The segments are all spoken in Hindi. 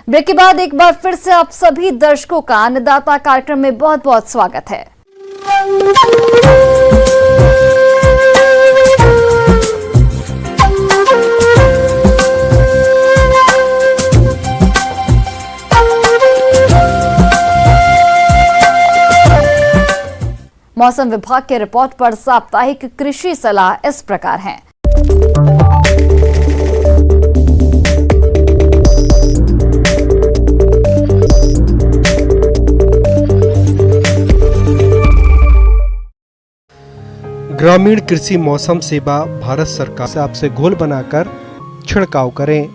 ब्रेक के बाद एक बार फिर से आप सभी दर्शकों का अन्नदाता कार्यक्रम में बहुत बहुत स्वागत है। मौसम विभाग के रिपोर्ट पर साप्ताहिक कृषि सलाह इस प्रकार है। ग्रामीण कृषि मौसम सेवा भारत सरकार से आपसे घोल बनाकर छिड़काव करें।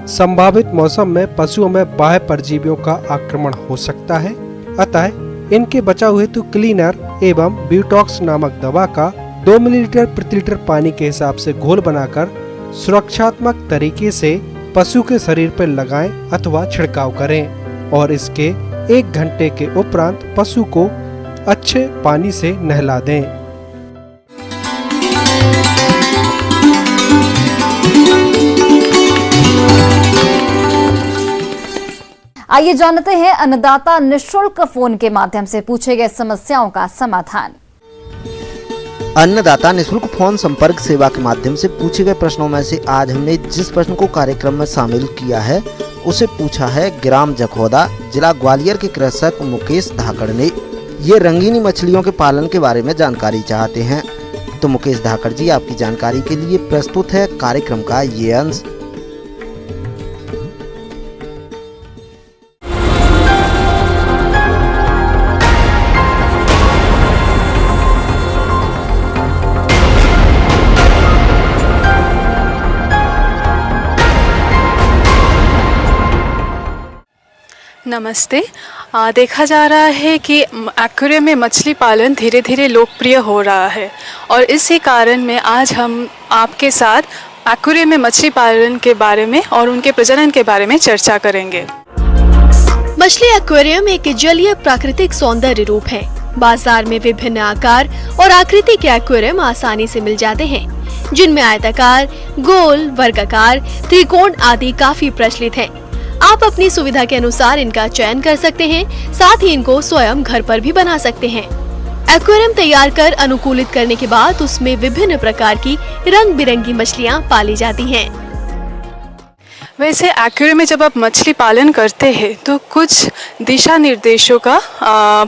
संभावित मौसम में पशुओं में बाह्य परजीवियों का आक्रमण हो सकता है, अतः इनके बचाव हेतु क्लीनर एवं ब्यूटॉक्स नामक दवा का 2 मिलीलीटर प्रति लीटर पानी के हिसाब से घोल बनाकर सुरक्षात्मक तरीके से पशु के शरीर पर लगाएं अथवा छिड़काव करें और इसके 1 घंटे के उपरांत पशु को अच्छे पानी से नहला दें। आइए जानते हैं अन्नदाता निःशुल्क फोन के माध्यम से पूछे गए समस्याओं का समाधान। अन्नदाता निःशुल्क फोन संपर्क सेवा के माध्यम से पूछे गए प्रश्नों में से आज हमने जिस प्रश्न को कार्यक्रम में शामिल किया है उसे पूछा है ग्राम जखौदा, जिला ग्वालियर के कृषक मुकेश धाकड़ ने। ये रंगीनी मछलियों के पालन के बारे में जानकारी चाहते हैं। तो मुकेश धाकड़ जी, आपकी जानकारी के लिए प्रस्तुत है कार्यक्रम का ये अंश। नमस्ते। देखा जा रहा है कि एक्वेरियम में मछली पालन धीरे धीरे लोकप्रिय हो रहा है और इसी कारण में आज हम आपके साथ एक्वेरियम में मछली पालन के बारे में और उनके प्रजनन के बारे में चर्चा करेंगे। मछली एक्वेरियम एक जलीय प्राकृतिक सौंदर्य रूप है। बाजार में विभिन्न आकार और आकृति के एक्वेरियम आसानी से मिल जाते हैं, जिनमें आयताकार, गोल, वर्गाकार, त्रिकोण आदि काफी प्रचलित है। आप अपनी सुविधा के अनुसार इनका चयन कर सकते हैं, साथ ही इनको स्वयं घर पर भी बना सकते हैं। एक्वेरियम तैयार कर अनुकूलित करने के बाद उसमें विभिन्न प्रकार की रंग बिरंगी मछलियां पाली जाती हैं। वैसे एक्वेरियम में जब आप मछली पालन करते हैं तो कुछ दिशा निर्देशों का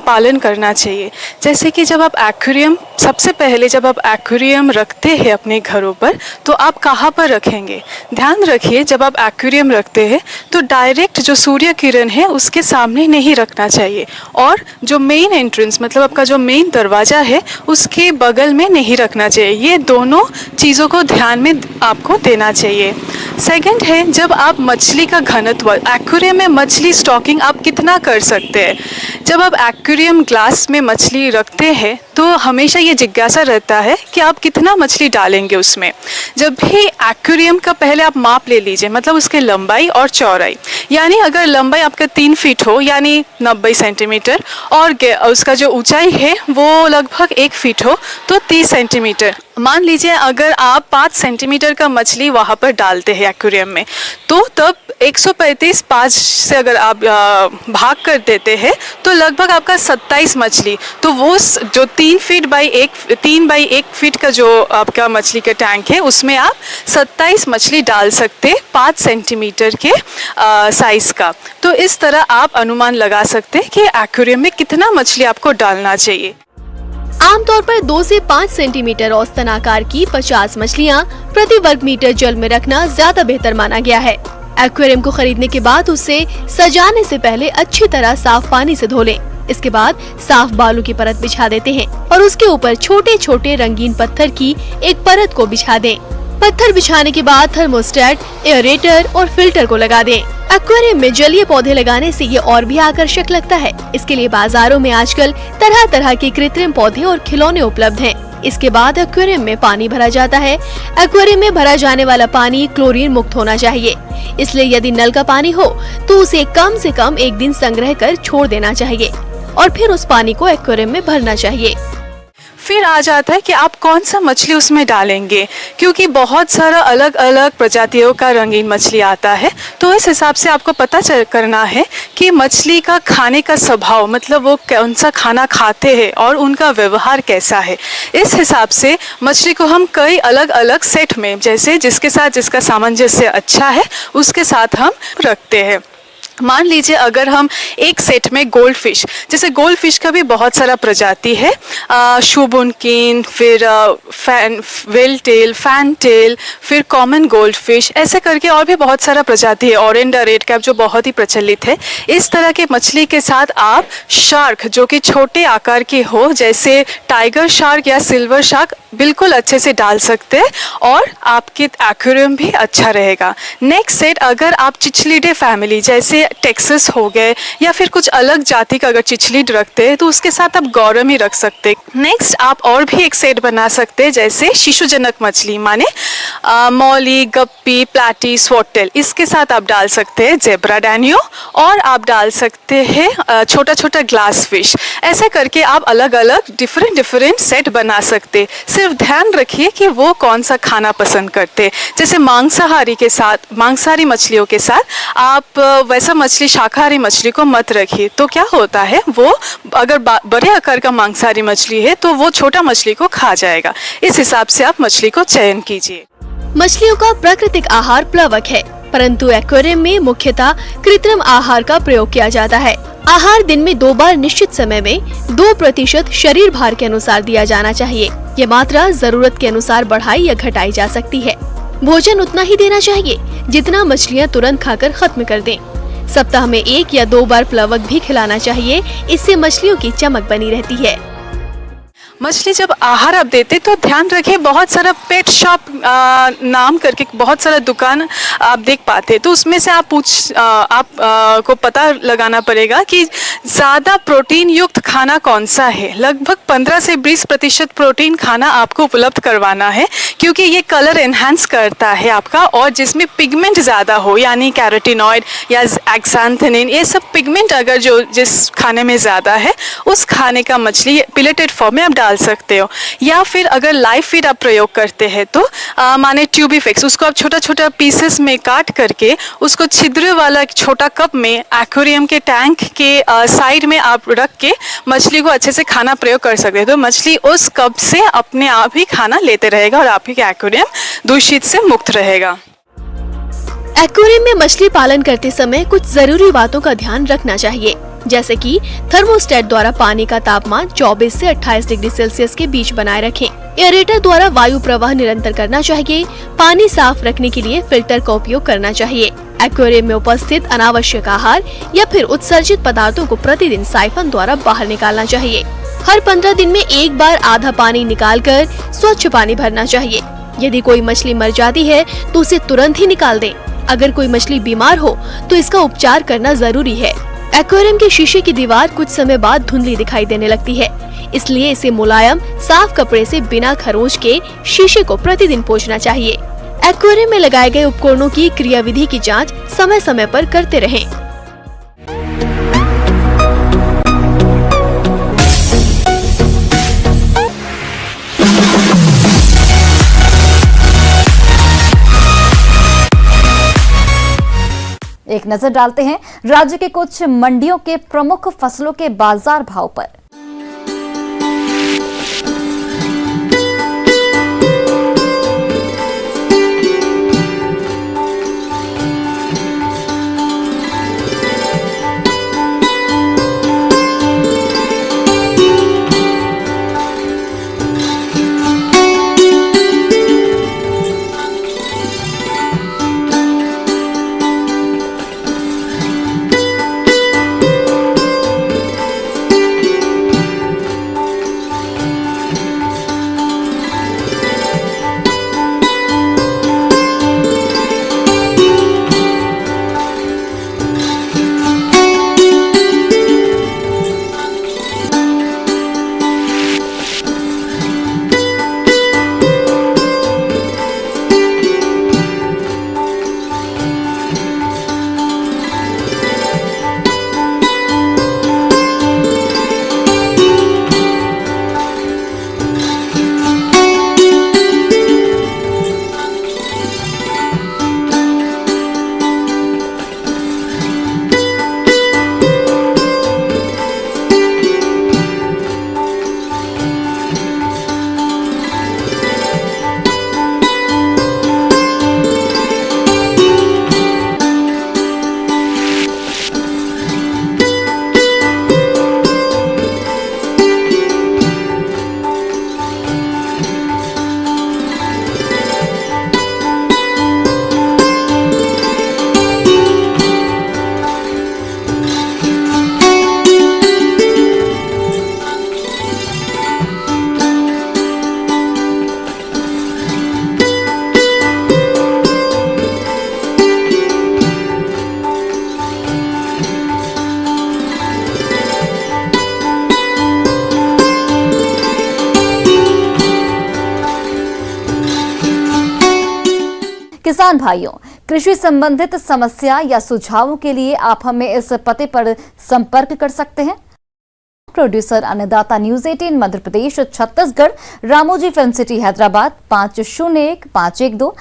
पालन करना चाहिए। जैसे कि जब आप एक्वेरियम सबसे पहले जब आप एक्वेरियम रखते हैं अपने घरों पर तो आप कहाँ पर रखेंगे। ध्यान रखिए, जब आप एक्वेरियम रखते हैं तो डायरेक्ट जो सूर्य किरण है उसके सामने नहीं रखना चाहिए और जो मेन एंट्रेंस मतलब आपका जो मेन दरवाज़ा है उसके बगल में नहीं रखना चाहिए। ये दोनों चीज़ों को ध्यान में आपको देना चाहिए। सेकंड है, जब आप मछली का घनत्व, एक्वेरियम में मछली स्टॉकिंग आप कितना कर सकते हैं। जब आप एक्वेरियम ग्लास में मछली रखते हैं तो हमेशा ये जिज्ञासा रहता है कि आप कितना मछली डालेंगे उसमें। जब भी एक्वेरियम का पहले आप माप ले लीजिए, मतलब उसके लंबाई और चौड़ाई, यानी अगर लंबाई आपका 3 फीट हो यानी 90 सेंटीमीटर और उसका जो ऊंचाई है वो लगभग 1 फीट हो तो 30 सेंटीमीटर। मान लीजिए अगर आप 5 सेंटीमीटर का मछली वहाँ पर डालते हैं एक्वेरियम में तो तब 135 5 से अगर आप भाग कर देते हैं तो लगभग आपका 27 मछली, तो वो जो 3 बाई 1 फीट का जो आपका मछली का टैंक है उसमें आप 27 मछली डाल सकते 5 सेंटीमीटर के साइज़ का। तो इस तरह आप अनुमान लगा सकते हैं कि एक्वेरियम में कितना मछली आपको डालना चाहिए। आमतौर पर 2 से 5 सेंटीमीटर औसतन आकार की 50 मछलियां प्रति वर्ग मीटर जल में रखना ज्यादा बेहतर माना गया है। एक्वेरियम को खरीदने के बाद उसे सजाने से पहले अच्छी तरह साफ पानी से धो लें। इसके बाद साफ बालू की परत बिछा देते हैं और उसके ऊपर छोटे छोटे रंगीन पत्थर की एक परत को बिछा दें। पत्थर बिछाने के बाद थर्मोस्टेट, एयरेटर और फिल्टर को लगा दें। एक्वेरियम में जलीय पौधे लगाने से ये और भी आकर्षक लगता है। इसके लिए बाजारों में आजकल तरह तरह के कृत्रिम पौधे और खिलौने उपलब्ध हैं। इसके बाद एक्वेरियम में पानी भरा जाता है। एक्वेरियम में भरा जाने वाला पानी क्लोरीन मुक्त होना चाहिए, इसलिए यदि नल का पानी हो तो उसे कम से कम 1 दिन संग्रह कर छोड़ देना चाहिए और फिर उस पानी को एक्वेरियम में भरना चाहिए। फिर आ जाता है कि आप कौन सा मछली उसमें डालेंगे, क्योंकि बहुत सारा अलग अलग प्रजातियों का रंगीन मछली आता है। तो इस हिसाब से आपको पता करना है कि मछली का खाने का स्वभाव, मतलब वो कौन सा खाना खाते हैं और उनका व्यवहार कैसा है। इस हिसाब से मछली को हम कई अलग अलग सेट में, जैसे जिसके साथ जिसका सामंजस्य अच्छा है उसके साथ हम रखते हैं। मान लीजिए अगर हम एक सेट में गोल्ड फिश, जैसे गोल्ड फिश का भी बहुत सारा प्रजाति है, शूबुनकिन, फिर वेल टेल, फैन टेल, फिर कॉमन गोल्ड फिश, ऐसे करके और भी बहुत सारा प्रजाति है, ओरेंडा रेड कैप जो बहुत ही प्रचलित है। इस तरह के मछली के साथ आप शार्क जो कि छोटे आकार की हो, जैसे टाइगर शार्क या सिल्वर शार्क, बिल्कुल अच्छे से डाल सकते हैं और आपके एक्वेरियम भी अच्छा रहेगा। नेक्स्ट सेट, अगर आप चिचलिडे फैमिली जैसे टेक्सस हो गए या फिर कुछ अलग जाति का अगर चिचलिड रखते हैं तो उसके साथ आप गौरम ही रख सकते हैं। नेक्स्ट आप और भी एक सेट बना सकते हैं, जैसे शिशुजनक मछली माने मौली, गप्पी, प्लाटी, स्वॉटेल, इसके साथ आप डाल सकते हैं जेब्रा डैनियो, और आप डाल सकते हैं छोटा छोटा ग्लास फिश। ऐसे करके आप अलग अलग डिफरेंट सेट बना सकते। सिर्फ ध्यान रखिए कि वो कौन सा खाना पसंद करते। जैसे मांसाहारी मछलियों के साथ आप वैसा मछली, शाकाहारी मछली को मत रखिए। तो क्या होता है, वो अगर बड़े आकार का मांसाहारी मछली है तो वो छोटा मछली को खा जाएगा। इस हिसाब से आप मछली को चयन कीजिए। मछलियों का प्राकृतिक आहार प्लवक है, परंतु एक्वेरियम में मुख्यतः कृत्रिम आहार का प्रयोग किया जाता है। आहार दिन में 2 बार निश्चित समय में 2% शरीर भार के अनुसार दिया जाना चाहिए। ये मात्रा जरूरत के अनुसार बढ़ाई या घटाई जा सकती है। भोजन उतना ही देना चाहिए जितना मछलियाँ तुरंत खाकर खत्म कर दें। सप्ताह में 1 या 2 बार प्लवक भी खिलाना चाहिए, इससे मछलियों की चमक बनी रहती है। मछली जब आहार आप देते तो ध्यान रखें, बहुत सारा पेट शॉप नाम करके बहुत सारा दुकान आप देख पाते, तो उसमें से आप को पता लगाना पड़ेगा कि ज़्यादा प्रोटीन युक्त खाना कौन सा है। लगभग 15 से 20% प्रोटीन खाना आपको उपलब्ध करवाना है, क्योंकि ये कलर एनहांस करता है आपका, और जिसमें पिगमेंट ज़्यादा हो, यानी कैरोटिनॉइड या एक्सांथनिन, ये सब पिगमेंट अगर जिस खाने में ज़्यादा है उस खाने का मछली पिलेटेड फॉर्म में आप डाल सकते हो। या फिर अगर लाइव फीड आप प्रयोग करते हैं तो माने ट्यूबीफिक्स, उसको आप छोटा छोटा पीसेस में काट करके उसको छिद्र वाला एक छोटा कप में एक्वेरियम के टैंक के साइड में आप रख के मछली को अच्छे से खाना प्रयोग कर सकते हैं। तो मछली उस कप से अपने आप ही खाना लेते रहेगा और आपके एक्वेरियम दूषित से मुक्त रहेगा। एक्वेरियम में मछली पालन करते समय कुछ जरूरी बातों का ध्यान रखना चाहिए, जैसे कि थर्मोस्टेट द्वारा पानी का तापमान 24 से 28 डिग्री सेल्सियस के बीच बनाए रखें। एरेटर द्वारा वायु प्रवाह निरंतर करना चाहिए। पानी साफ रखने के लिए फिल्टर का उपयोग करना चाहिए। एक्वेरियम में उपस्थित अनावश्यक आहार या फिर उत्सर्जित पदार्थों को प्रतिदिन साइफन द्वारा बाहर निकालना चाहिए। हर 15 दिन में एक बार आधा पानी निकालकर स्वच्छ पानी भरना चाहिए। यदि कोई मछली मर जाती है तो उसे तुरंत ही निकाल दें। अगर कोई मछली बीमार हो तो इसका उपचार करना जरूरी है। एक्वेरियम के शीशे की दीवार कुछ समय बाद धुंधली दिखाई देने लगती है, इसलिए इसे मुलायम साफ कपड़े से बिना खरोंच के शीशे को प्रतिदिन पोंछना चाहिए। एक्वेरियम में लगाए गए उपकरणों की क्रियाविधि की जांच समय समय पर करते रहें। एक नजर डालते हैं राज्य के कुछ मंडियों के प्रमुख फसलों के बाजार भाव पर। किसान भाइयों, कृषि संबंधित समस्या या सुझावों के लिए आप हमें इस पते पर संपर्क कर सकते हैं। प्रोड्यूसर अन्नदाता news 18 Madhya Pradesh Chhattisgarh, Ramoji film city Hyderabad 501512।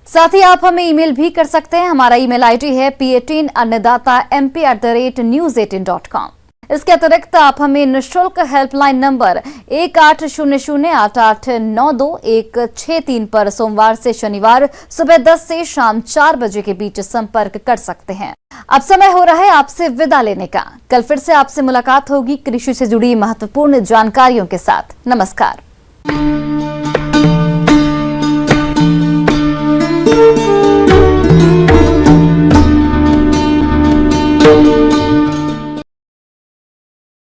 साथ ही आप हमें ईमेल भी कर सकते हैं। हमारा ईमेल आईडी है p18annadatamp@news18.com। इसके अतिरिक्त आप हमें निःशुल्क हेल्पलाइन नंबर 1800-8892-163 पर सोमवार से शनिवार सुबह 10 से शाम 4 बजे के बीच संपर्क कर सकते हैं। अब समय हो रहा है आपसे विदा लेने का। कल फिर से आपसे मुलाकात होगी कृषि से जुड़ी महत्वपूर्ण जानकारियों के साथ। नमस्कार।